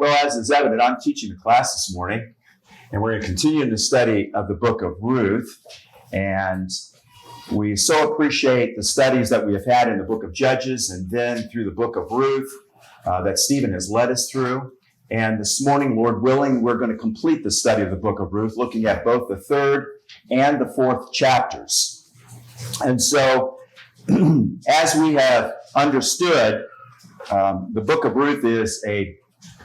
Well, as is evident, I'm teaching a class this morning, and we're going to continue in the study of the book of Ruth. And we so appreciate the studies that we have had in the book of Judges and then through the book of Ruth that Stephen has led us through. And this morning, Lord willing, we're going to complete the study of the book of Ruth, looking at both the third and the fourth chapters. And so, as we have understood, the book of Ruth is a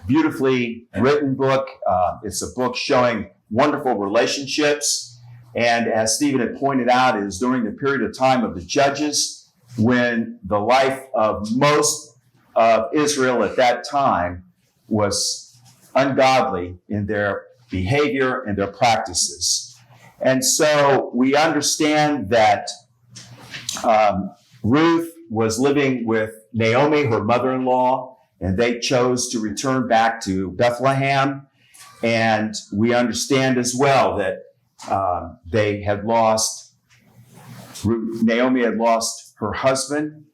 beautifully written book. It's a book showing wonderful relationships. And as Stephen had pointed out, it is during the period of time of the Judges when the life of most of Israel at that time was ungodly in their behavior and their practices. And so we understand that Ruth was living with Naomi, her mother-in-law, and they chose to return back to Bethlehem. And we understand as well that Naomi had lost her husband.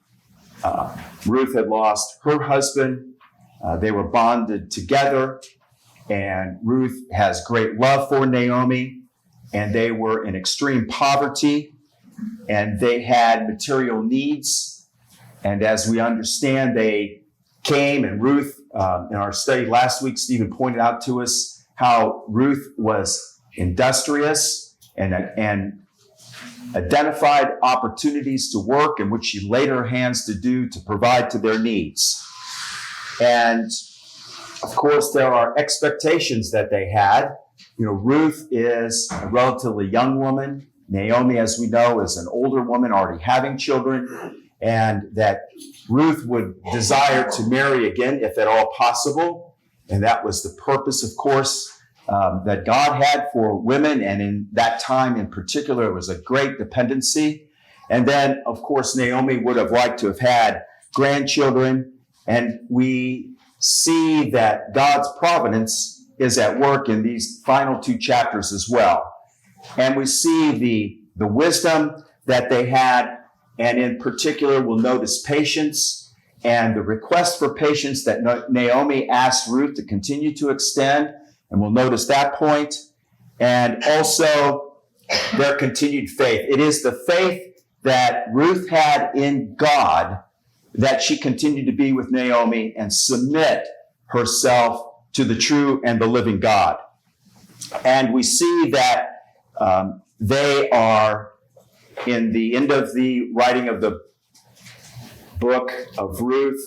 Ruth had lost her husband. They were bonded together. And Ruth has great love for Naomi. And they were in extreme poverty. And they had material needs. And as we understand, they came, and Ruth, in our study last week, Stephen pointed out to us how Ruth was industrious and identified opportunities to work in which she laid her hands to do to provide to their needs. And of course, there are expectations that they had. You know, Ruth is a relatively young woman. Naomi, as we know, is an older woman already having children. And that Ruth would desire to marry again, if at all possible. And that was the purpose, of course, that God had for women. And in that time in particular, it was a great dependency. And then, of course, Naomi would have liked to have had grandchildren. And we see that God's providence is at work in these final two chapters as well. And we see the wisdom that they had. And in particular, we'll notice patience and the request for patience that Naomi asked Ruth to continue to extend. And we'll notice that point. And also their continued faith. It is the faith that Ruth had in God that she continued to be with Naomi and submit herself to the true and the living God. And we see that they are, in the end of the writing of the book of Ruth,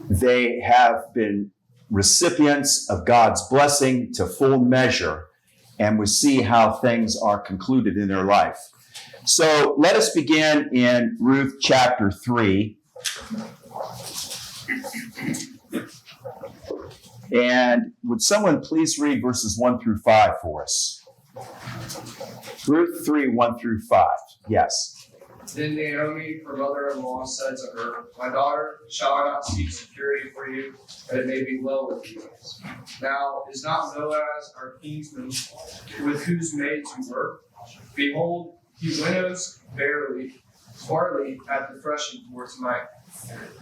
they have been recipients of God's blessing to full measure, and we see how things are concluded in their life. So let us begin in Ruth chapter 3. And would someone please read verses 1 through 5 for us? Ruth 3, 1 through 5. Yes. Then Naomi, her mother-in-law, said to her, "My daughter, shall I not seek security for you, that it may be well with you? Now, is not Boaz our kinsman, with whose maids you work? Behold, he winnows barley at the threshing floor tonight.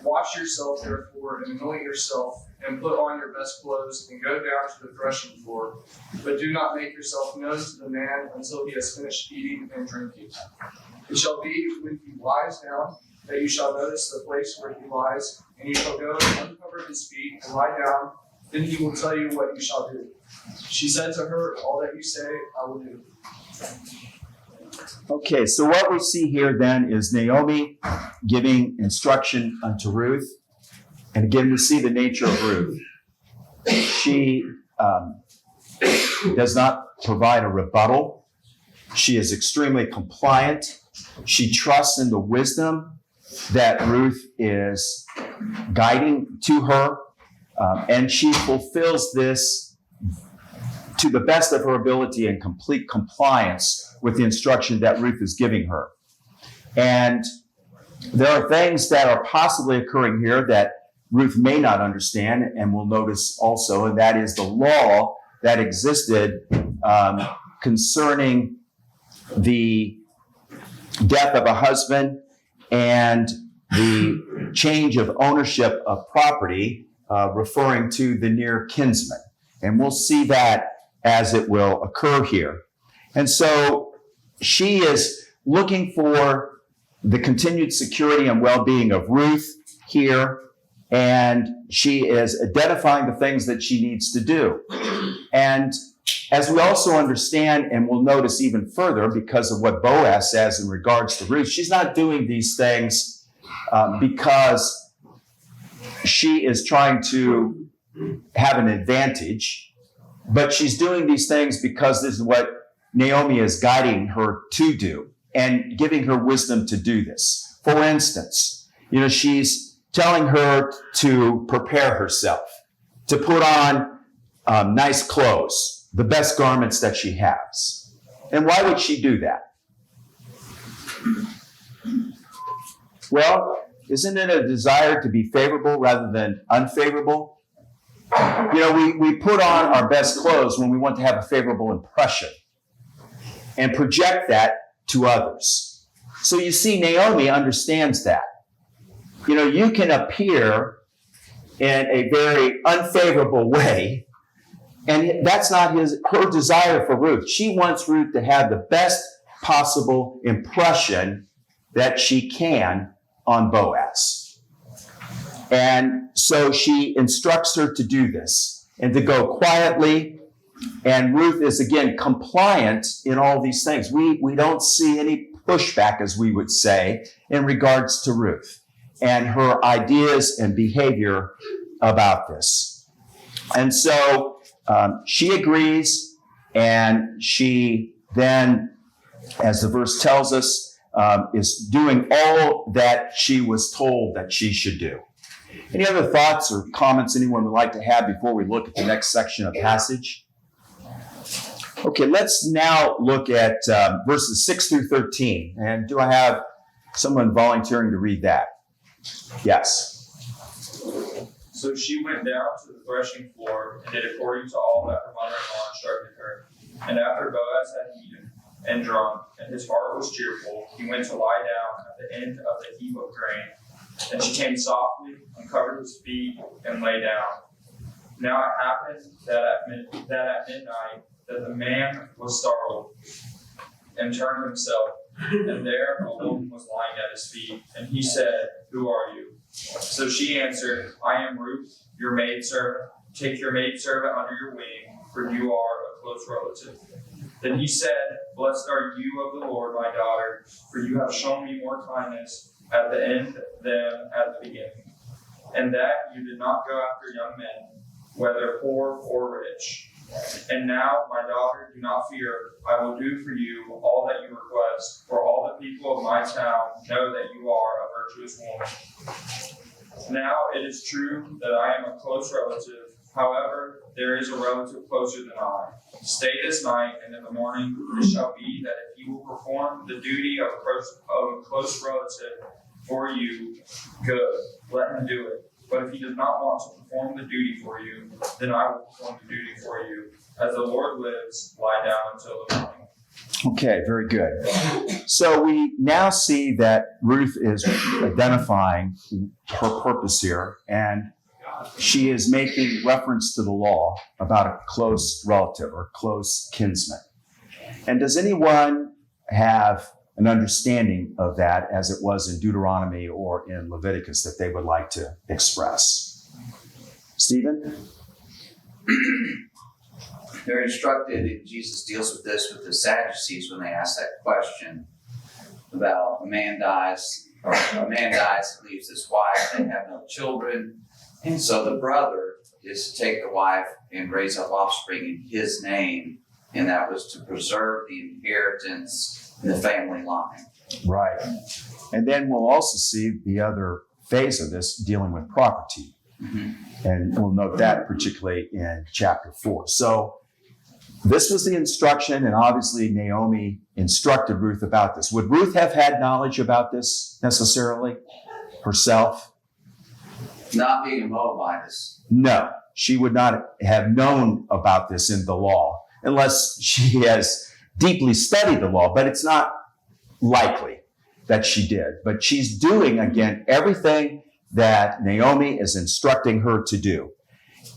Wash yourself, therefore, and anoint yourself, and put on your best clothes, and go down to the threshing floor. But do not make yourself known to the man until he has finished eating and drinking. It shall be when he lies down, that you shall notice the place where he lies, and you shall go and uncover his feet and lie down. Then he will tell you what you shall do." She said to her, "All that you say, I will do." Okay, so what we see here then is Naomi giving instruction unto Ruth. And again, we see the nature of Ruth. She does not provide a rebuttal. She is extremely compliant. She trusts in the wisdom that Ruth is guiding to her. And she fulfills this to the best of her ability in complete compliance with the instruction that Ruth is giving her. And there are things that are possibly occurring here that Ruth may not understand, and we'll notice also, and that is the law that existed concerning the death of a husband and the change of ownership of property referring to the near kinsman. And we'll see that as it will occur here. And so she is looking for the continued security and well-being of Ruth here, and she is identifying the things that she needs to do. And as we also understand, and we'll notice even further because of what Boaz says in regards to Ruth, she's not doing these things because she is trying to have an advantage, but she's doing these things because this is what Naomi is guiding her to do and giving her wisdom to do this. For instance, she's telling her to prepare herself, to put on nice clothes, the best garments that she has. And why would she do that? Well, isn't it a desire to be favorable rather than unfavorable? We put on our best clothes when we want to have a favorable impression and project that to others. So you see, Naomi understands that. You can appear in a very unfavorable way, and that's not her desire for Ruth. She wants Ruth to have the best possible impression that she can on Boaz. And so she instructs her to do this and to go quietly. And Ruth is, again, compliant in all these things. We don't see any pushback, as we would say, in regards to Ruth and her ideas and behavior about this. And so she agrees, and she then, as the verse tells us, is doing all that she was told that she should do. Any other thoughts or comments anyone would like to have before we look at the next section of passage? Okay, let's now look at verses 6 through 13. And do I have someone volunteering to read that? Yes. So she went down to the threshing floor and did according to all that her mother-in-law instructed her. And after Boaz had eaten and drunk, and his heart was cheerful, he went to lie down at the end of the heap of grain. And she came softly, uncovered his feet, and lay down. Now it happened that at midnight that the man was startled and turned himself, and there a woman was lying at his feet. And he said, "Who are you?" So she answered, "I am Ruth, your maidservant. Take your maidservant under your wing, for you are a close relative." Then he said, "Blessed are you of the Lord, my daughter, for you have shown me more kindness at the end than at the beginning, and that you did not go after young men, whether poor or rich. And now, my daughter, do not fear. I will do for you all that you request, for all the people of my town know that you are a virtuous woman. Now it is true that I am a close relative. However, there is a relative closer than I. Stay this night, and in the morning it shall be that if he will perform the duty of a close relative for you, good, let him do it. But if he does not want to perform the duty for you, then I will perform the duty for you. As the Lord lives, lie down until the morning." Okay, very good. So we now see that Ruth is identifying her purpose here, and she is making reference to the law about a close relative or close kinsman. And does anyone have an understanding of that as it was in Deuteronomy or in Leviticus that they would like to express? Stephen? They're instructed, and Jesus deals with this with the Sadducees when they ask that question about a man dies and leaves his wife, they have no children, and so the brother is to take the wife and raise up offspring in his name, and that was to preserve the inheritance in the family line. Right. And then we'll also see the other phase of this dealing with property. Mm-hmm. And we'll note that particularly in chapter 4. So this was the instruction, and obviously Naomi instructed Ruth about this. Would Ruth have had knowledge about this necessarily herself? Not being a Moabitess. No, she would not have known about this in the law unless she has deeply studied the law, but it's not likely that she did. But she's doing, again, everything that Naomi is instructing her to do.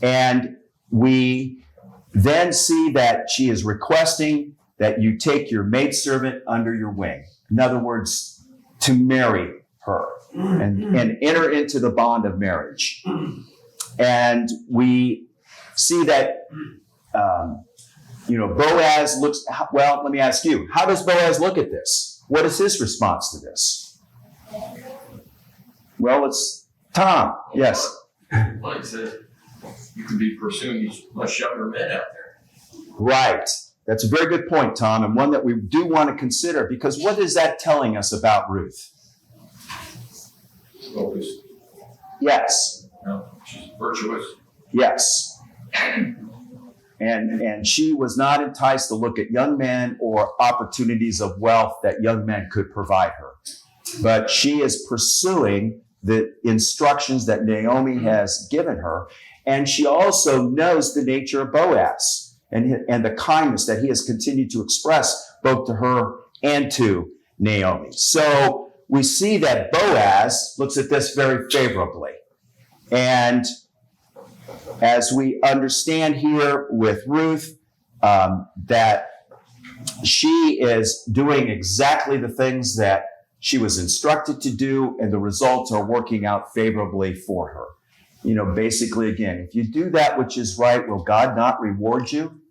And we then see that she is requesting that you take your maidservant under your wing. In other words, to marry her and enter into the bond of marriage. And we see that, Boaz looks, well, let me ask you, how does Boaz look at this? What is his response to this? Well, it's Tom. Yes. Like I said, you could be pursuing these much younger men out there. Right. That's a very good point, Tom, and one that we do want to consider, because what is that telling us about Ruth? Focus. Yes. She's virtuous. Yes. And she was not enticed to look at young men or opportunities of wealth that young men could provide her. But she is pursuing the instructions that Naomi has given her. And she also knows the nature of Boaz and the kindness that he has continued to express both to her and to Naomi. So we see that Boaz looks at this very favorably. And as we understand here with Ruth, that she is doing exactly the things that she was instructed to do, and the results are working out favorably for her. Basically, again, if you do that which is right, will God not reward you?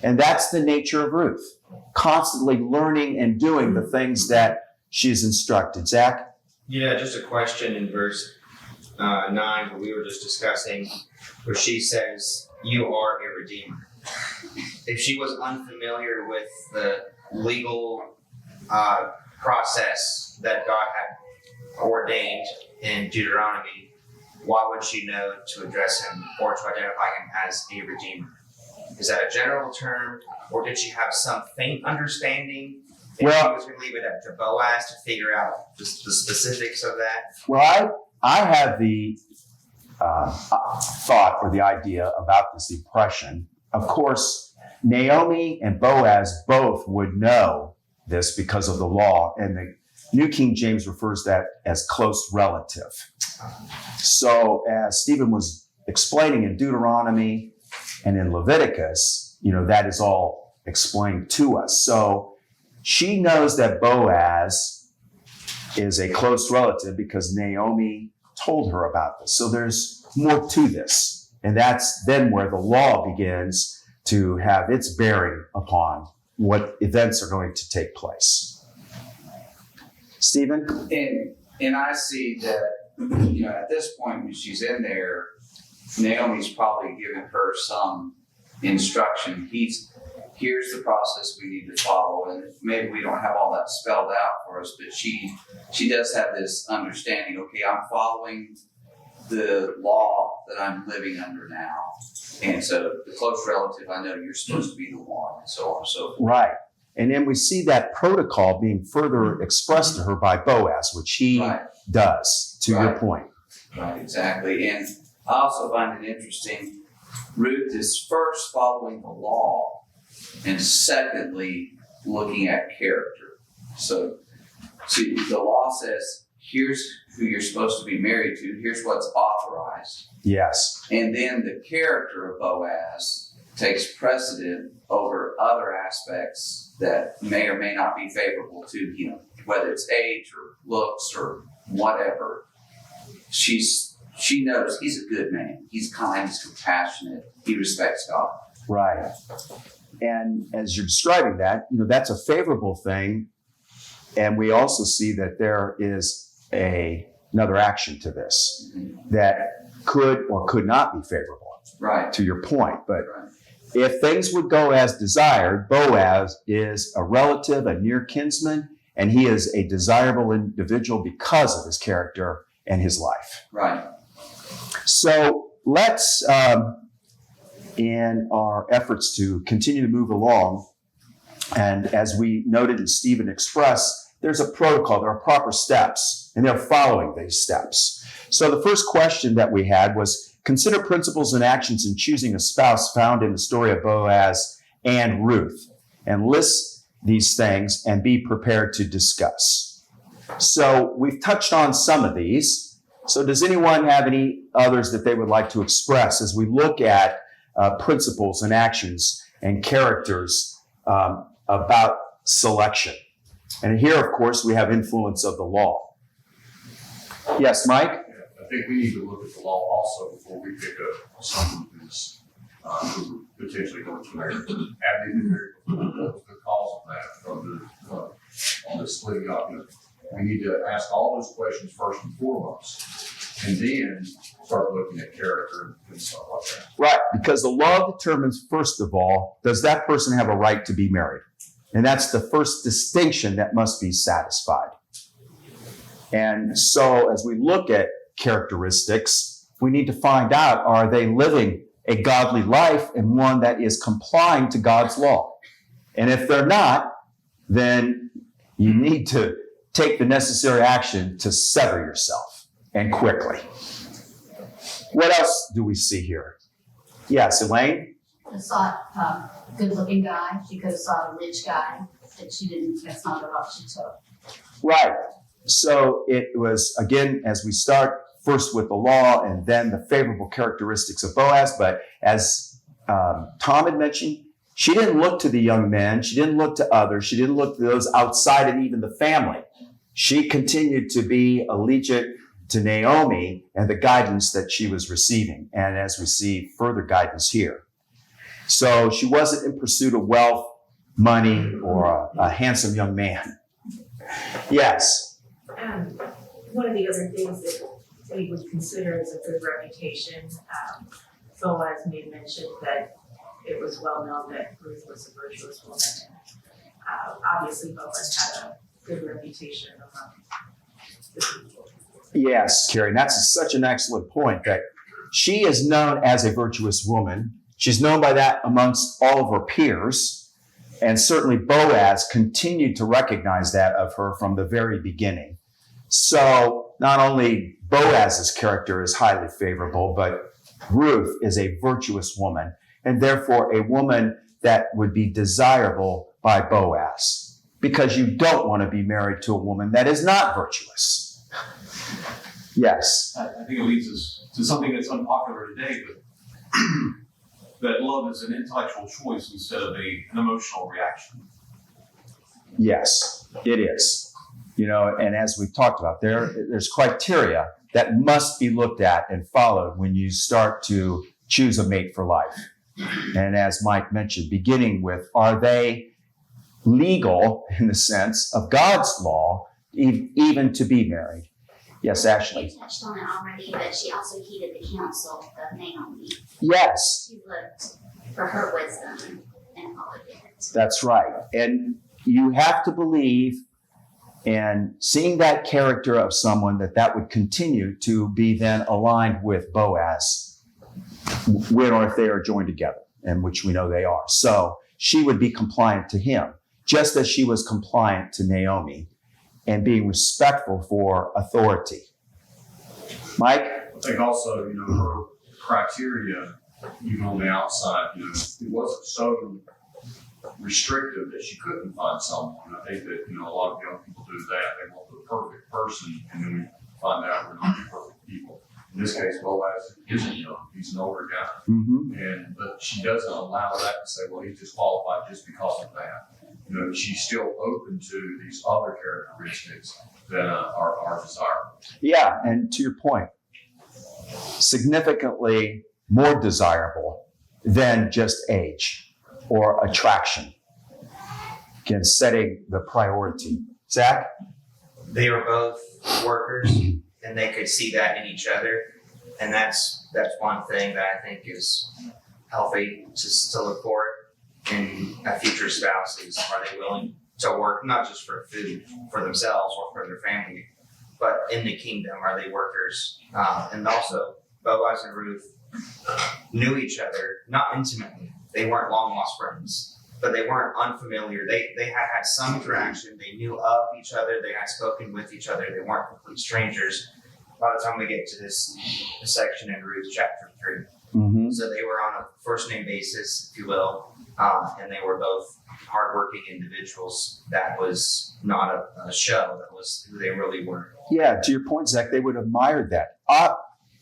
And that's the nature of Ruth, constantly learning and doing the things that she's instructed. Zach? Yeah, just a question in verse 9, what we were just discussing, where she says, "You are a redeemer." If she was unfamiliar with the legal process that God had ordained in Deuteronomy, why would she know to address him or to identify him as a redeemer? Is that a general term, or did she have some faint understanding? And she was going to leave it up to Boaz to figure out the specifics of that? Well, I have the thought or the idea about this impression. Of course, Naomi and Boaz both would know this because of the law, and the New King James refers that as close relative. So as Stephen was explaining in Deuteronomy and in Leviticus, that is all explained to us. So she knows that Boaz is a close relative because Naomi told her about this. So there's more to this. And that's then where the law begins to have its bearing upon what events are going to take place. Stephen? And I see that, at this point when she's in there, Naomi's probably giving her some instruction. Here's the process we need to follow, and maybe we don't have all that spelled out for us, but she does have this understanding. Okay, I'm following the law that I'm living under now, and so the close relative, I know you're supposed to be the one, and so on and so forth. Right. And then we see that protocol being further expressed to her by Boaz, which he does, to your point. Right, exactly. And I also find it interesting, Ruth is first following the law, and secondly, looking at character. So, see, the law says, here's who you're supposed to be married to, here's what's authorized. Yes. And then the character of Boaz takes precedent over other aspects that may or may not be favorable to him, whether it's age or looks or whatever. She knows he's a good man. He's kind, he's compassionate, he respects God. Right. And as you're describing that, that's a favorable thing. And we also see that there is another action to this that could or could not be favorable. Right. To your point. But if things would go as desired, Boaz is a relative, a near kinsman, and he is a desirable individual because of his character and his life. Right. So let's, in our efforts to continue to move along, and as we noted and Stephen expressed, there's a protocol, there are proper steps, and they're following these steps. So the first question that we had was, consider principles and actions in choosing a spouse found in the story of Boaz and Ruth, and list these things and be prepared to discuss. So we've touched on some of these, So does anyone have any others that they would like to express as we look at principles and actions and characters about selection? And here, of course, we have influence of the law. Yes, Mike? I think we need to look at the law also before we pick up someone who's who potentially going to marry. Have they been married before? What was the cause of that from the splitting up? We need to ask all those questions first and foremost, and then start looking at character and stuff like that. Right, because the law determines, first of all, does that person have a right to be married? And that's the first distinction that must be satisfied. And so as we look at characteristics, we need to find out, are they living a godly life and one that is complying to God's law? And if they're not, then you need to take the necessary action to sever yourself, and quickly. What else do we see here? Yes, Elaine? I saw a good-looking guy. She could have saw a rich guy, but she didn't. That's not the route she took. Right. So it was, again, as we start first with the law and then the favorable characteristics of Boaz, but as Tom had mentioned, she didn't look to the young men. She didn't look to others. She didn't look to those outside and even the family. She continued to be allegiant to Naomi and the guidance that she was receiving. And as we see further guidance here. So she wasn't in pursuit of wealth, money, or a handsome young man. Yes. One of the other things that we would consider is a good reputation. Boaz made mention that it was well known that Ruth was a virtuous woman. Obviously, Boaz had a good reputation among the people. Yes, Carrie, that's such an excellent point that she is known as a virtuous woman. She's known by that amongst all of her peers. And certainly Boaz continued to recognize that of her from the very beginning. So not only Boaz's character is highly favorable, but Ruth is a virtuous woman, and therefore a woman that would be desirable by Boaz, because you don't want to be married to a woman that is not virtuous. Yes. I think it leads us to something that's unpopular today, but that love is an intellectual choice instead of an emotional reaction. Yes, it is. You know, and as we've talked about, there's criteria that must be looked at and followed when you start to choose a mate for life. And as Mike mentioned, beginning with, are they legal in the sense of God's law, even to be married? Yes, Ashley. You touched on it already, but she also heeded the counsel of Naomi. Yes. She looked for her wisdom and followed it. That's right. And you have to believe, and seeing that character of someone, that would continue to be then aligned with Boaz when or if they are joined together, and which we know they are. So she would be compliant to him, just as she was compliant to Naomi, and being respectful for authority. Mike? I think also, her criteria, even on the outside, it wasn't so restrictive that she couldn't find someone. I think that, a lot of young people do that. They want the perfect person, and then we find out we're not the perfect people. In this case, Boaz isn't young. He's an older guy. Mm-hmm. But she doesn't allow that to say, well, he's disqualified just because of that. She's still open to these other characteristics that are desirable. Yeah, and to your point, significantly more desirable than just age or attraction. Again, setting the priority. Zach? They were both workers, and they could see that in each other, and that's one thing that I think is healthy to look for in a future spouse. Is, are they willing to work not just for food for themselves or for their family, but in the kingdom? Are they workers? And also, Boaz and Ruth knew each other, not intimately. They weren't long lost friends, but they weren't unfamiliar. They had some interaction. They knew of each other. They had spoken with each other. They weren't complete strangers by the time we get to this section in Ruth chapter 3. Mm-hmm. So they were on a first name basis, if you will, and they were both hardworking individuals. That was not a show. That was who they really were. Yeah, to your point, Zach, they would have admired that.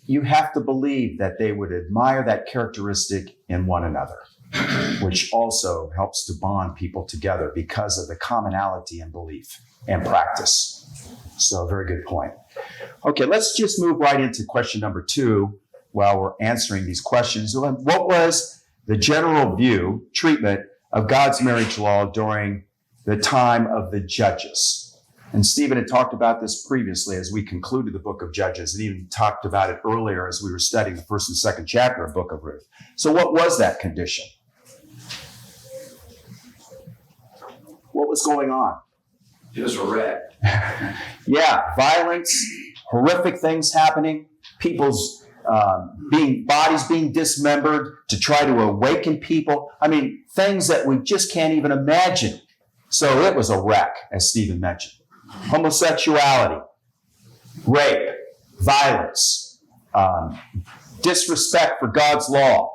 You have to believe that they would admire that characteristic in one another, which also helps to bond people together because of the commonality in belief and practice. So, very good point. Okay, let's just move right into question number 2 while we're answering these questions. What was the general view, treatment of God's marriage law during the time of the Judges? And Stephen had talked about this previously as we concluded the book of Judges, and even talked about it earlier as we were studying the 1st and 2nd chapter of book of Ruth. So what was that condition? What was going on? It was a wreck. Yeah, violence, horrific things happening, people's bodies being dismembered to try to awaken people. I mean, things that we just can't even imagine. So it was a wreck, as Stephen mentioned. Homosexuality, rape, violence, disrespect for God's law,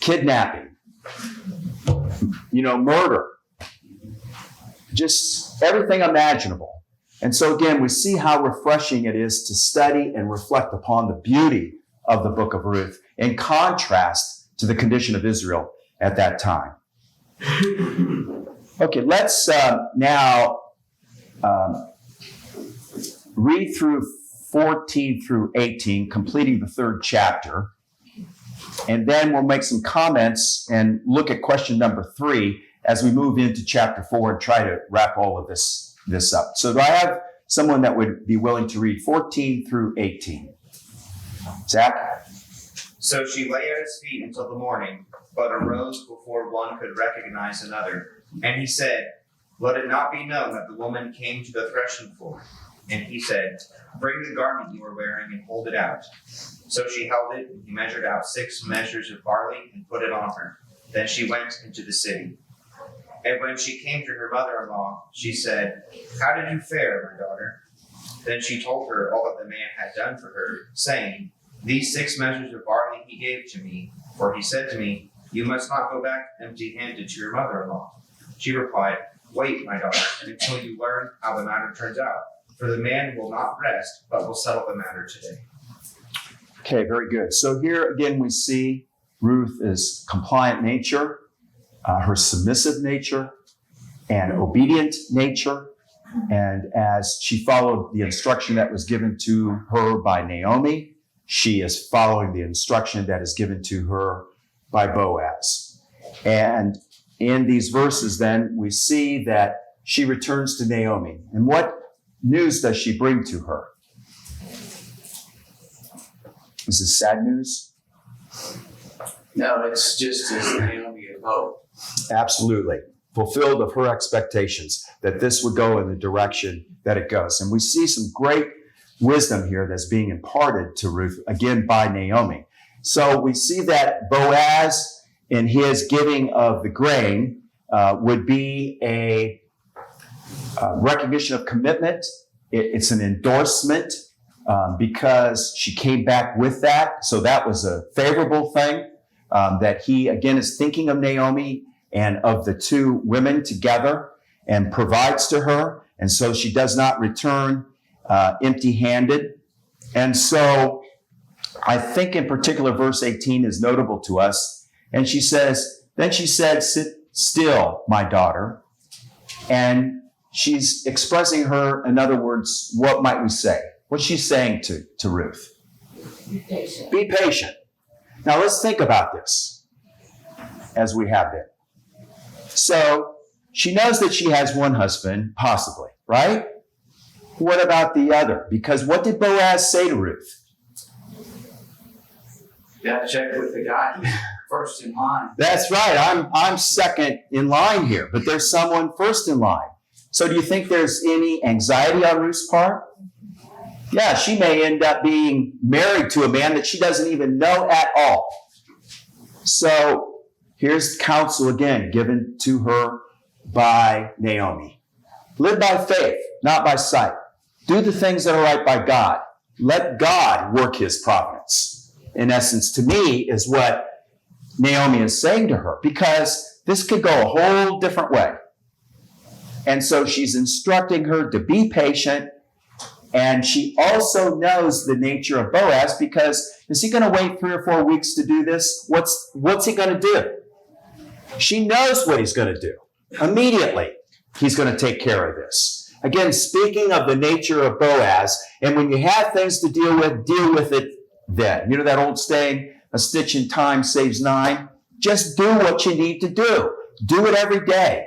kidnapping, murder, just everything imaginable. And so again, we see how refreshing it is to study and reflect upon the beauty of the book of Ruth in contrast to the condition of Israel at that time. Okay, let's now read through 14 through 18, completing the 3rd chapter. And then we'll make some comments and look at question number 3 as we move into chapter 4 and try to wrap all of this up. So do I have someone that would be willing to read 14 through 18? Zach? So she lay at his feet until the morning, but arose before one could recognize another. And he said, "Let it not be known that the woman came to the threshing floor." And he said, "Bring the garment you are wearing and hold it out." So she held it, and he measured out 6 measures of barley and put it on her. Then she went into the city. And when she came to her mother-in-law, she said, "How did you fare, my daughter?" Then she told her all that the man had done for her, saying, "These 6 measures of barley he gave to me, for he said to me, 'You must not go back empty-handed to your mother-in-law.'" She replied, "Wait, my daughter, until you learn how the matter turns out. For the man will not rest, but will settle the matter today." Okay, very good. So here again we see Ruth's compliant nature, her submissive nature, and obedient nature. And as she followed the instruction that was given to her by Naomi, she is following the instruction that is given to her by Boaz. And in these verses then, we see that she returns to Naomi. And what news does she bring to her? Is this sad news? No, it's just as Naomi had hoped. Absolutely. Fulfilled of her expectations that this would go in the direction that it goes. And we see some great wisdom here that's being imparted to Ruth, again, by Naomi. So we see that Boaz, in his giving of the grain, would be a recognition of commitment. It's an endorsement because she came back with that. So that was a favorable thing, that he, again, is thinking of Naomi and of the 2 women together and provides to her. And so she does not return empty-handed. And so I think in particular verse 18 is notable to us. And she says, then she said, "Sit still, my daughter." And she's expressing her, in other words, what might we say? What's she saying to Ruth? Be patient. Be patient. Now let's think about this as we have been. So she knows that she has one husband, possibly, right? What about the other? Because what did Boaz say to Ruth? You got to check with the guy who's first in line. That's right. I'm second in line here, but there's someone first in line. So do you think there's any anxiety on Ruth's part? Yeah, she may end up being married to a man that she doesn't even know at all. So here's counsel again given to her by Naomi. Live by faith, not by sight. Do the things that are right by God. Let God work his providence. In essence, to me, is what Naomi is saying to her. Because this could go a whole different way. And so she's instructing her to be patient. And she also knows the nature of Boaz, because is he going to wait 3 or 4 weeks to do this? What's he going to do? She knows what he's going to do. Immediately, he's going to take care of this. Again, speaking of the nature of Boaz, and when you have things to deal with it then. You know that old saying, a stitch in time saves 9? Just do what you need to do. Do it every day.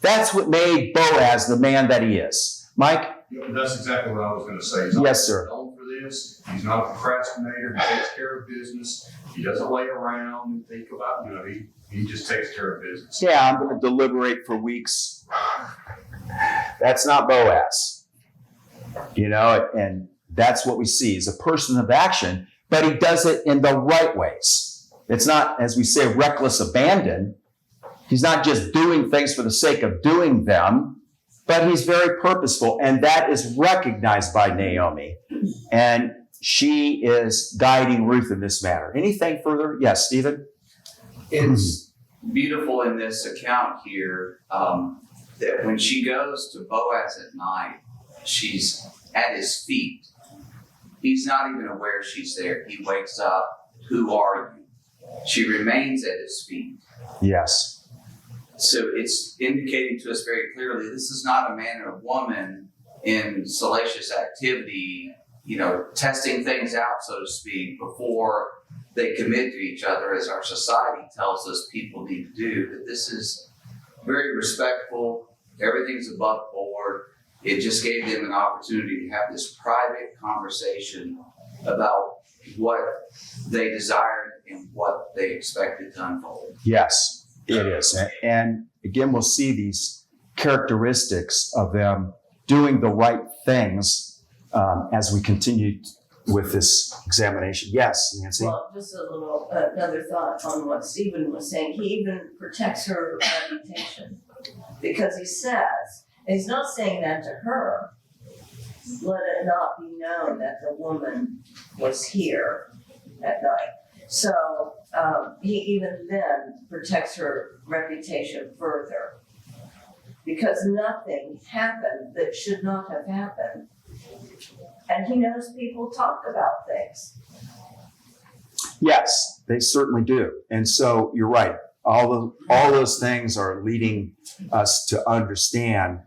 That's what made Boaz the man that he is. Mike? That's exactly what I was going to say. He's not Yes, sir. known for this. He's not a procrastinator. He takes care of business. He doesn't lay around and think about, he just takes care of business. Yeah, I'm going to deliberate for weeks. That's not Boaz. And that's what we see. He's a person of action, but he does it in the right ways. It's not, as we say, reckless abandon. He's not just doing things for the sake of doing them, but he's very purposeful, and that is recognized by Naomi. And she is guiding Ruth in this matter. Anything further? Yes, Stephen? It's beautiful in this account here that when she goes to Boaz at night, she's at his feet. He's not even aware she's there. He wakes up, "Who are you?" She remains at his feet. Yes. So it's indicating to us very clearly, this is not a man or a woman in salacious activity, testing things out, so to speak, before they commit to each other, as our society tells us people need to do. But this is very respectful. Everything's above board. It just gave them an opportunity to have this private conversation about what they desired and what they expected to unfold. Yes. It is. And again, we'll see these characteristics of them doing the right things as we continue with this examination. Yes, Nancy? Well, just a little, another thought on what Stephen was saying. He even protects her reputation because he says, and he's not saying that to her, let it not be known that the woman was here at night. So he even then protects her reputation further because nothing happened that should not have happened. And he knows people talk about things. Yes, they certainly do. And so you're right. All those things are leading us to understand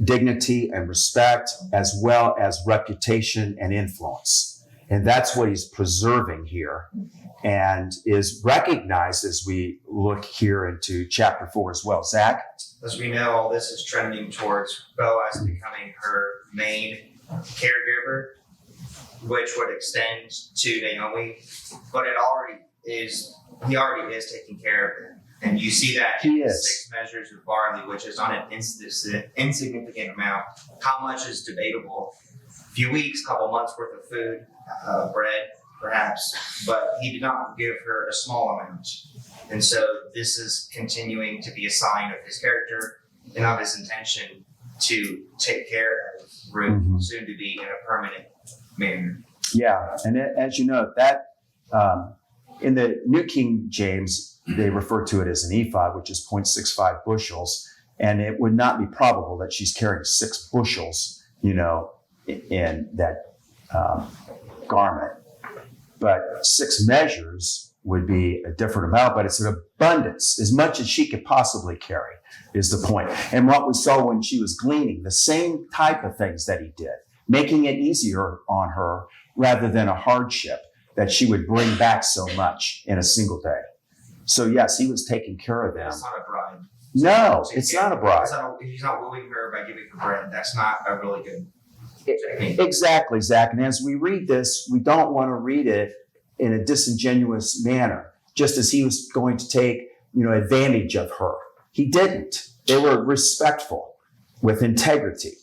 dignity and respect as well as reputation and influence. And that's what he's preserving here and is recognized as we look here into chapter 4 as well. Zach? As we know, all this is trending towards Boaz becoming her main caregiver, which would extend to Naomi, but he already is taking care of them. And you see that in the 6 measures of barley, which is not an insignificant amount. How much is debatable? A few weeks, couple months worth of food, bread, perhaps, but he did not give her a small amount. And so this is continuing to be a sign of his character and of his intention to take care of Ruth, soon to be in a permanent manner. Yeah, and as you know, that in the New King James, they refer to it as an ephod, which is 0.65 bushels, and it would not be probable that she's carrying 6 bushels, in that garment. But 6 measures would be a different amount, but it's an abundance, as much as she could possibly carry, is the point. And what we saw when she was gleaning, the same type of things that he did, making it easier on her rather than a hardship that she would bring back so much in a single day. So yes, he was taking care of them. It's not a bride. No, it's not a bride. He's not wooing her by giving her bread. That's not a really good technique. Exactly, Zach. And as we read this, we don't want to read it in a disingenuous manner, just as he was going to take, advantage of her. He didn't. They were respectful with integrity.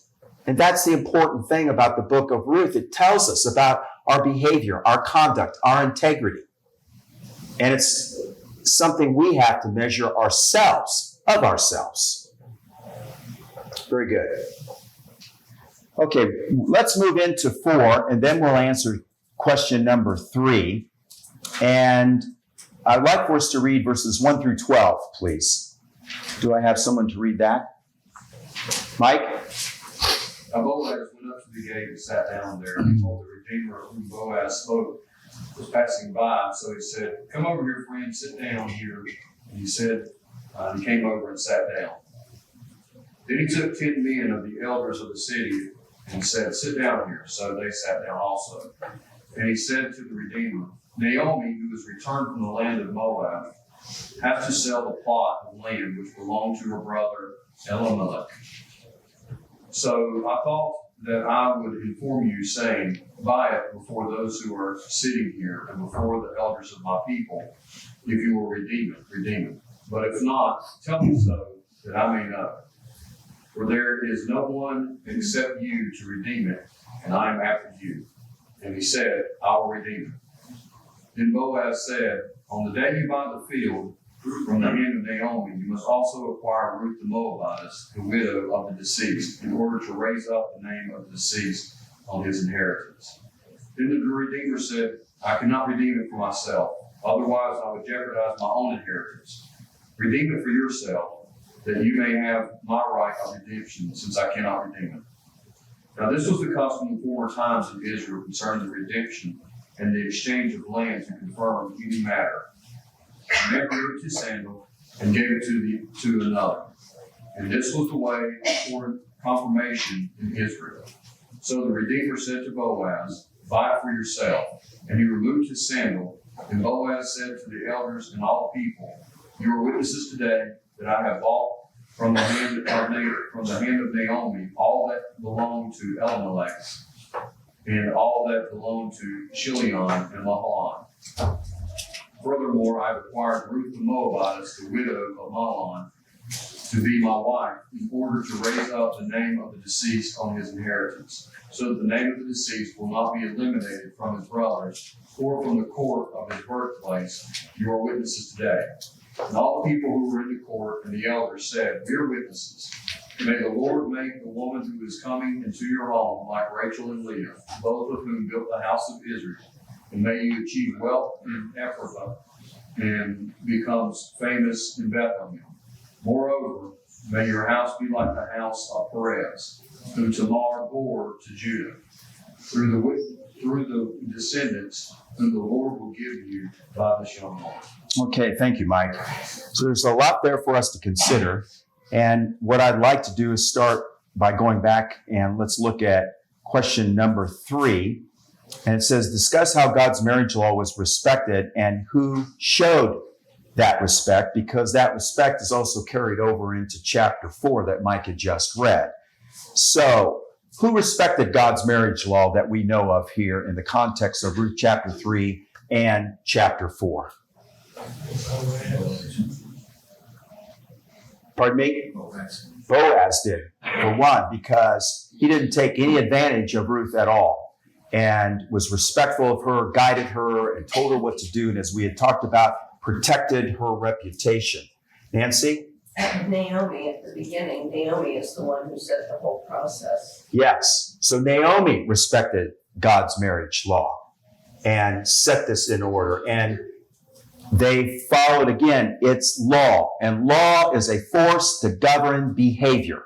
And that's the important thing about the book of Ruth. It tells us about our behavior, our conduct, our integrity. And it's something we have to measure ourselves, of ourselves. Very good. Okay, let's move into 4, and then we'll answer question number 3. And I'd like for us to read verses 1 through 12, please. Do I have someone to read that? Mike? Now Boaz went up to the gate and sat down there, and told the Redeemer of whom Boaz spoke was passing by. So he said, "Come over here, friend, sit down here." And he said, he came over and sat down. Then he took 10 men of the elders of the city and said, "Sit down here." So they sat down also. And he said to the Redeemer, "Naomi, who has returned from the land of Moab, has to sell the plot of land which belonged to her brother Elimelech. So I thought that I would inform you, saying, buy it before those who are sitting here and before the elders of my people. If you will redeem it. But if not, tell me so, that I may know. For there is no one except you to redeem it, and I am after you." And he said, "I will redeem it." Then Boaz said, "On the day you buy the field from the hand of Naomi, you must also acquire Ruth the Moabitess, the widow of the deceased, in order to raise up the name of the deceased on his inheritance." Then the Redeemer said, "I cannot redeem it for myself, otherwise I would jeopardize my own inheritance. Redeem it for yourself, that you may have my right of redemption, since I cannot redeem it." Now this was the custom in former times of Israel concerning the redemption and the exchange of land to confirm any matter. A man removed his sandal and gave it to another. And this was the way for confirmation in Israel. So the Redeemer said to Boaz, "Buy it for yourself." And he removed his sandal. And Boaz said to the elders and all the people, "You are witnesses today that I have bought from the hand of Naomi all that belonged to Elimelech, and all that belonged to Chilion and Mahlon. Furthermore, I have acquired Ruth the Moabitess, the widow of Mahlon, to be my wife, in order to raise up the name of the deceased on his inheritance, so that the name of the deceased will not be eliminated from his brothers or from the court of his birthplace. You are witnesses today." And all the people who were in the court and the elders said, "We are witnesses. May the Lord make the woman who is coming into your home like Rachel and Leah, both of whom built the house of Israel. And may you achieve wealth in Ephrathah and become famous in Bethlehem. Moreover, may your house be like the house of Perez, whom Tamar bore to Judah, through the descendants whom the Lord will give you by this young woman." Okay, thank you, Mike. So there's a lot there for us to consider. And what I'd like to do is start by going back and let's look at question number 3. And it says, discuss how God's marriage law was respected and who showed that respect, because that respect is also carried over into chapter 4 that Mike had just read. So, who respected God's marriage law that we know of here in the context of Ruth chapter 3 and chapter 4? Pardon me? Boaz did, for one, because he didn't take any advantage of Ruth at all and was respectful of her, guided her, and told her what to do. And as we had talked about, protected her reputation. Nancy? Naomi at the beginning, Naomi is the one who set the whole process. Yes. So Naomi respected God's marriage law and set this in order. And they followed, again, its law. And law is a force to govern behavior.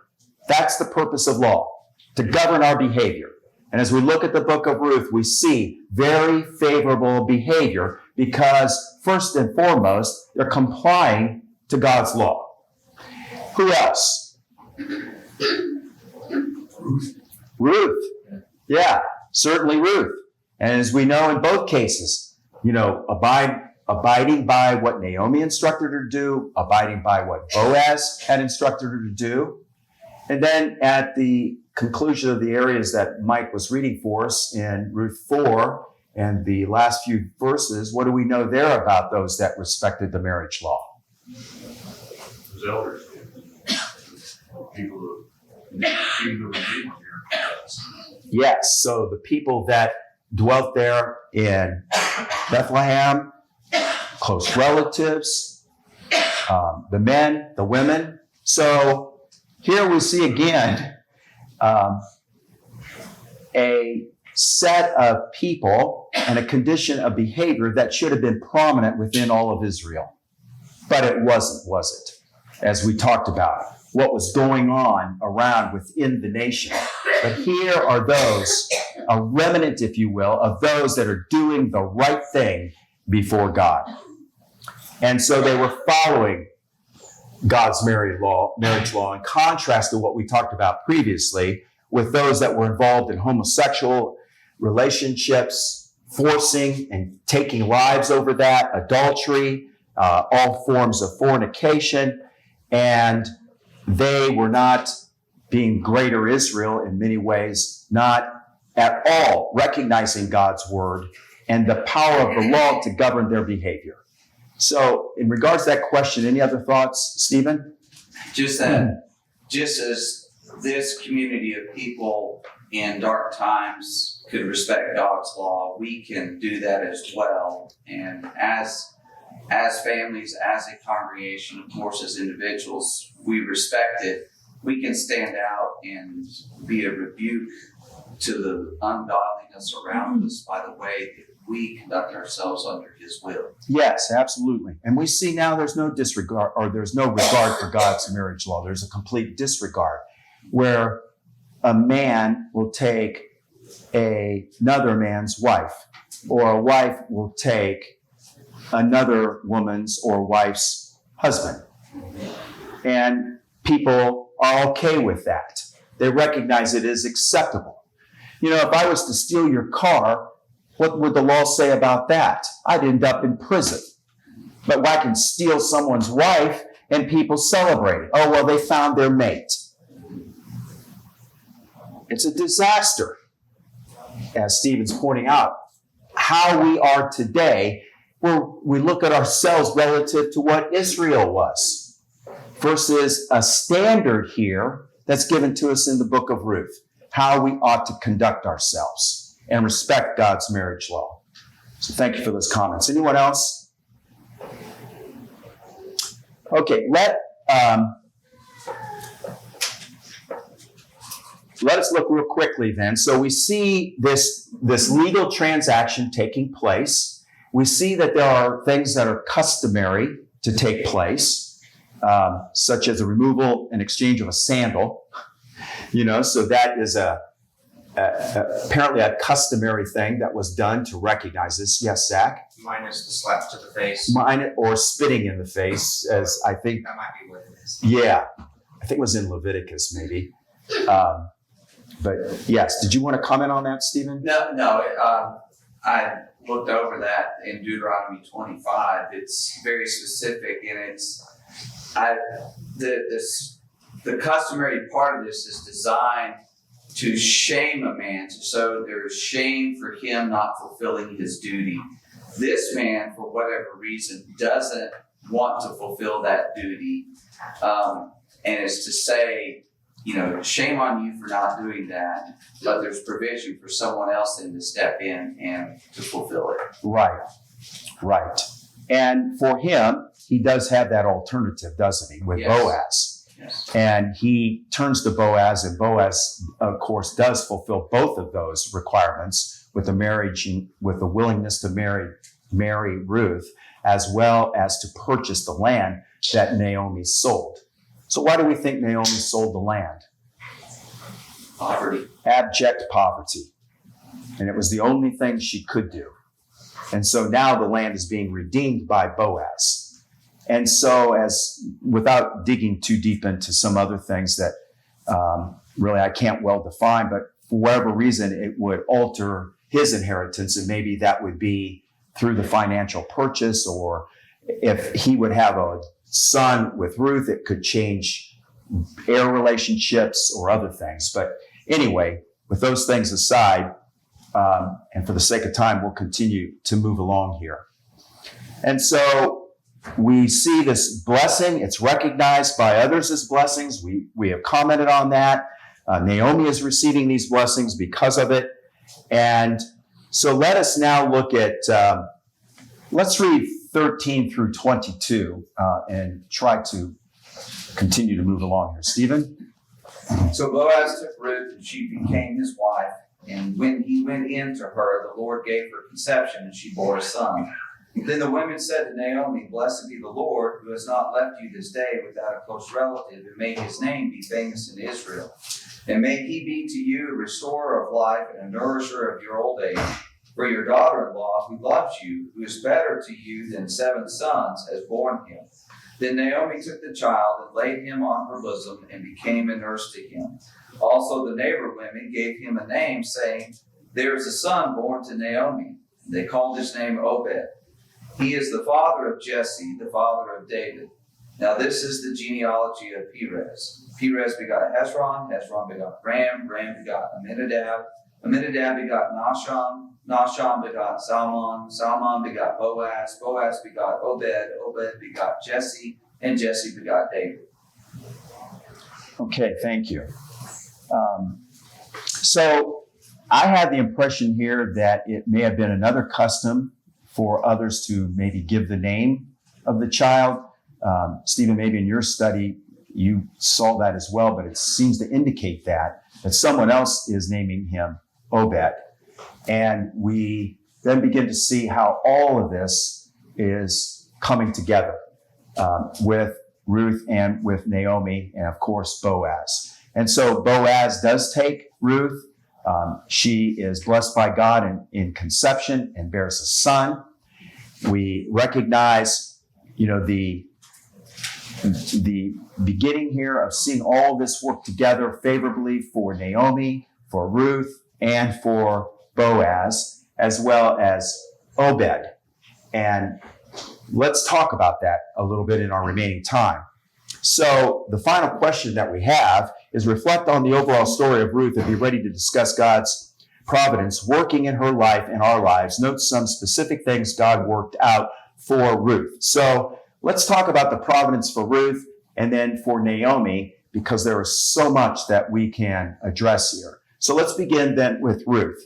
That's the purpose of law, to govern our behavior. And as we look at the book of Ruth, we see very favorable behavior because, first and foremost, they're complying to God's law. Who else? Ruth. Yeah, certainly Ruth. And as we know in both cases, abiding by what Naomi instructed her to do, abiding by what Boaz had instructed her to do. And then at the conclusion of the areas that Mike was reading for us in Ruth 4 and the last few verses, what do we know there about those that respected the marriage law? Those elders did. People who here. Yes, so the people that dwelt there in Bethlehem, close relatives, the men, the women. So here we see again a set of people and a condition of behavior that should have been prominent within all of Israel. But it wasn't, was it? as we talked about, what was going on around within the nation. But here are those, a remnant, if you will, of those that are doing the right thing before God. And so they were following God's marriage law in contrast to what we talked about previously with those that were involved in homosexual relationships, forcing and taking lives over that, adultery, all forms of fornication. And they were not being greater Israel in many ways, not at all recognizing God's word and the power of the law to govern their behavior. So in regards to that question, any other thoughts, Stephen? Just that, just as this community of people in dark times could respect God's law, we can do that as well. And as families, as a congregation, of course, as individuals, we respect it. We can stand out and be a rebuke to the ungodliness around us by the way that we conduct ourselves under His will. Yes, absolutely. And we see now there's no disregard, or there's no regard for God's marriage law. There's a complete disregard where a man will take another man's wife, or a wife will take another woman's or wife's husband. And people are okay with that. They recognize it as acceptable. You know, if I was to steal your car, what would the law say about that? I'd end up in prison. But I can steal someone's wife and people celebrate it. Oh, well, they found their mate. It's a disaster, as Stephen's pointing out, how we are today, where we look at ourselves relative to what Israel was, versus a standard here that's given to us in the book of Ruth, how we ought to conduct ourselves and respect God's marriage law. So thank you for those comments. Anyone else? Okay, let us look real quickly then. So we see this legal transaction taking place. We see that there are things that are customary to take place, such as the removal and exchange of a sandal. You know, so that is apparently a customary thing that was done to recognize this. Yes, Zach? Minus the slap to the face. Or spitting in the face, as I think. That might be what it is. Yeah, I think it was in Leviticus, maybe. But yes, did you want to comment on that, Stephen? No. I looked over that in Deuteronomy 25. It's very specific, and the customary part of this is designed to shame a man, so there's shame for him not fulfilling his duty. This man, for whatever reason, doesn't want to fulfill that duty, and it's to say, you know, shame on you for not doing that, but there's provision for someone else then to step in and to fulfill it. Right. And for him, he does have that alternative, doesn't he, with Boaz? Yes. And he turns to Boaz, and Boaz, of course, does fulfill both of those requirements with the marriage, with the willingness to marry Ruth, as well as to purchase the land that Naomi sold. So why do we think Naomi sold the land? Poverty. Abject poverty. And it was the only thing she could do. And so now the land is being redeemed by Boaz. And so, without digging too deep into some other things that really I can't well define, but for whatever reason, it would alter his inheritance, and maybe that would be through the financial purchase, or if he would have a son with Ruth, it could change heir relationships or other things. But anyway, with those things aside, and for the sake of time, we'll continue to move along here. And so we see this blessing. It's recognized by others as blessings. We have commented on that. Naomi is receiving these blessings because of it. And so let us now look at, let's read 13 through 22 and try to continue to move along here. Stephen? So Boaz took Ruth, and she became his wife. And when he went in to her, the Lord gave her conception, and she bore a son. Then the women said to Naomi, "Blessed be the Lord, who has not left you this day without a close relative, and made his name be famous in Israel. And may he be to you a restorer of life and a nourisher of your old age. For your daughter-in-law, who loves you, who is better to you than 7 sons, has borne him." Then Naomi took the child and laid him on her bosom and became a nurse to him. Also the neighbor women gave him a name, saying, "There is a son born to Naomi." They called his name Obed. He is the father of Jesse, the father of David. Now this is the genealogy of Perez. Perez begot Hezron, Hezron begot Ram, Ram begot Amminadab, Amminadab begot Nahshon, Nahshon begot Salmon, Salmon begot Boaz, Boaz begot Obed, Obed begot Jesse, and Jesse begot David. Okay, thank you. So I had the impression here that it may have been another custom for others to maybe give the name of the child. Stephen, maybe in your study, you saw that as well, but it seems to indicate that someone else is naming him Obed. And we then begin to see how all of this is coming together with Ruth and with Naomi and, of course, Boaz. And so Boaz does take Ruth. She is blessed by God in conception and bears a son. We recognize, the beginning here of seeing all this work together favorably for Naomi, for Ruth, and for Boaz, as well as Obed. And let's talk about that a little bit in our remaining time. So the final question that we have is reflect on the overall story of Ruth and be ready to discuss God's providence working in her life and our lives. Note some specific things God worked out for Ruth. So let's talk about the providence for Ruth and then for Naomi, because there is so much that we can address here. So let's begin then with Ruth.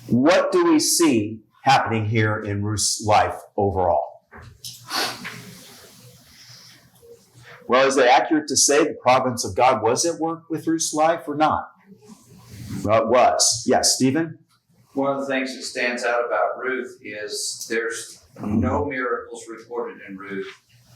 What do we see happening here in Ruth's life overall? Well, is it accurate to say the providence of God was at work with Ruth's life or not? Well, it was. Yes, Stephen? One of the things that stands out about Ruth is there's no miracles recorded in Ruth.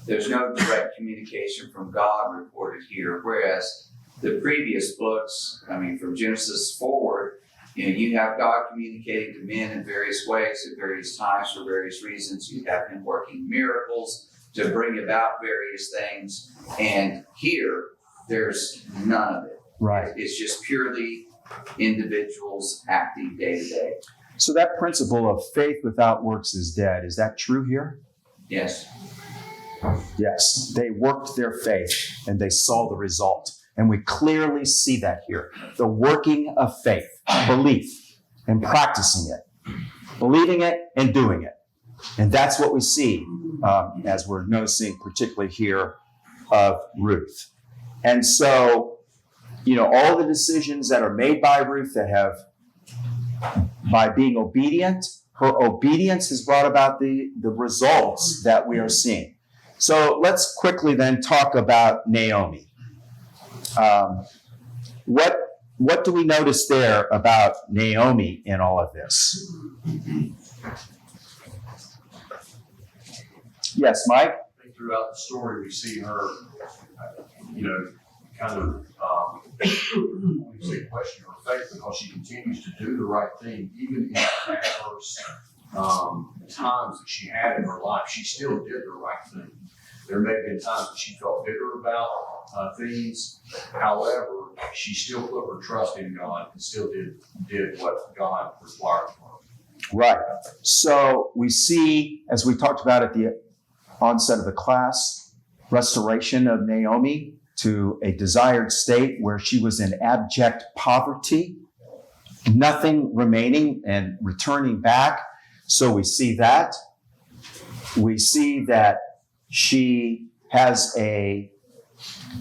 There's no direct communication from God recorded here, whereas the previous books, from Genesis forward, you have God communicating to men in various ways at various times for various reasons. You have him working miracles to bring about various things. And here, there's none of it. Right. It's just purely individuals acting day to day. So that principle of faith without works is dead. Is that true here? Yes. Yes. They worked their faith and they saw the result. And we clearly see that here. The working of faith, belief, and practicing it. Believing it and doing it. And that's what we see as we're noticing, particularly here of Ruth. And so, all the decisions that are made by Ruth by being obedient, her obedience has brought about the results that we are seeing. So let's quickly then talk about Naomi. What do we notice there about Naomi in all of this? Yes, Mike? I think throughout the story, we see her, kind of, we say question her faith because she continues to do the right thing, even in the adverse times that she had in her life. She still did the right thing. There may have been times that she felt bitter about things. However, she still put her trust in God and still did what God required of her. Right. So we see, as we talked about at the onset of the class, restoration of Naomi to a desired state where she was in abject poverty, nothing remaining and returning back. So we see that. We see that she has a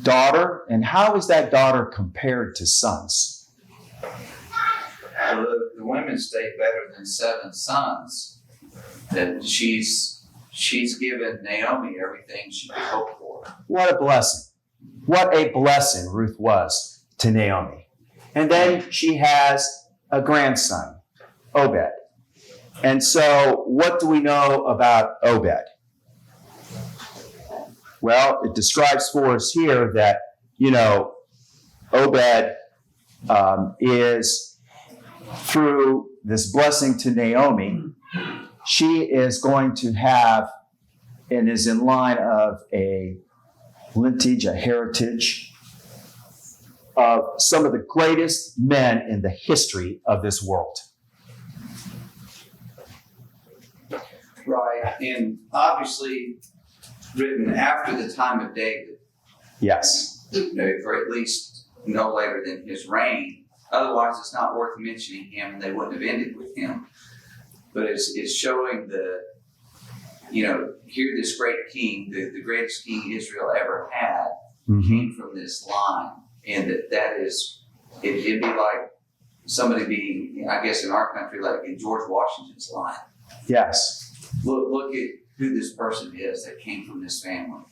daughter. And how is that daughter compared to sons? Well, the women state better than 7 sons, that she's given Naomi everything she could hope for. What a blessing. What a blessing Ruth was to Naomi. And then she has a grandson, Obed. And so what do we know about Obed? Well, it describes for us here that, Obed is through this blessing to Naomi, she is going to have and is in line of a lineage, a heritage of some of the greatest men in the history of this world. Right, and obviously written after the time of David, Yes. or at least no later than his reign. Otherwise, it's not worth mentioning him, and they wouldn't have ended with him. But it's showing here this great king, the greatest king Israel ever had, came from this line. And that is, it'd be like somebody being, I guess in our country, like in George Washington's line. Yes. Look at who this person is that came from this family.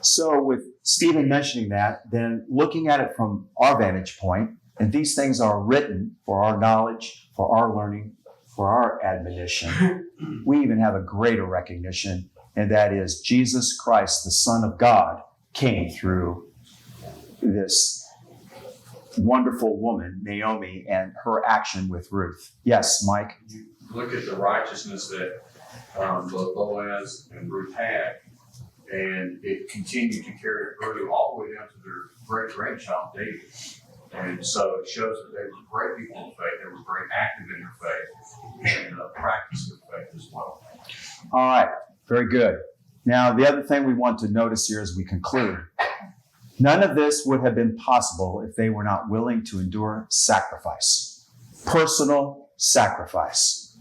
So with Stephen mentioning that, then looking at it from our vantage point, and these things are written for our knowledge, for our learning, for our admonition, we even have a greater recognition, and that is Jesus Christ, the Son of God, came through this wonderful woman, Naomi, and her action with Ruth. Yes, Mike? You look at the righteousness that both Boaz and Ruth had, and it continued to carry through all the way down to their great-grandchild, David. And so it shows that they were great people of faith. They were very active in their faith and practicing their faith as well. All right, very good. Now, the other thing we want to notice here as we conclude, none of this would have been possible if they were not willing to endure sacrifice, personal sacrifice,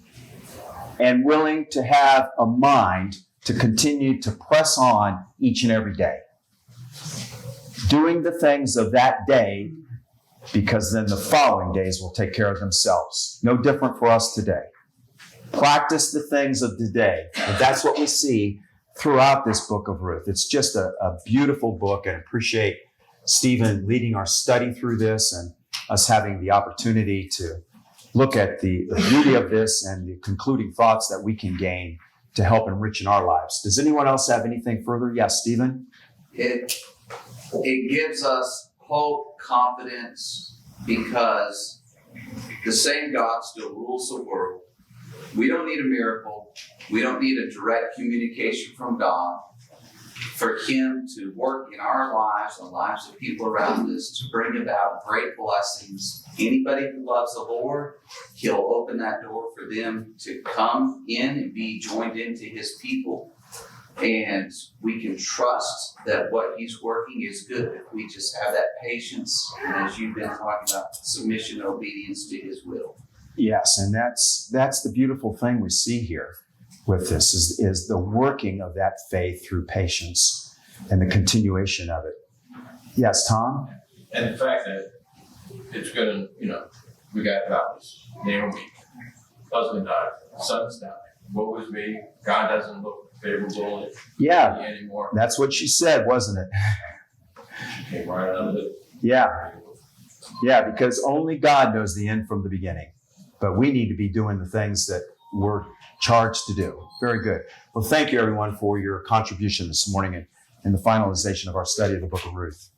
and willing to have a mind to continue to press on each and every day, doing the things of that day, because then the following days will take care of themselves. No different for us today. Practice the things of today. And that's what we see throughout this book of Ruth. It's just a beautiful book, and appreciate Stephen leading our study through this and us having the opportunity to look at the beauty of this and the concluding thoughts that we can gain to help enrich in our lives. Does anyone else have anything further? Yes, Stephen? It gives us hope, confidence, because the same God still rules the world. We don't need a miracle. We don't need a direct communication from God for Him to work in our lives, the lives of people around us, to bring about great blessings. Anybody who loves the Lord, He'll open that door for them to come in and be joined into His people. And we can trust that what He's working is good if we just have that patience, and as you've been talking about, submission and obedience to His will. Yes, and that's the beautiful thing we see here with this is the working of that faith through patience and the continuation of it. Yes, Tom? And the fact that it's going to, we got about this. Naomi, husband died, son's died. What was me? God doesn't look favorable Yeah, anymore. that's what she said, wasn't it? She came right out of it. Yeah, because only God knows the end from the beginning. But we need to be doing the things that we're charged to do. Very good. Well, thank you, everyone, for your contribution this morning in the finalization of our study of the book of Ruth.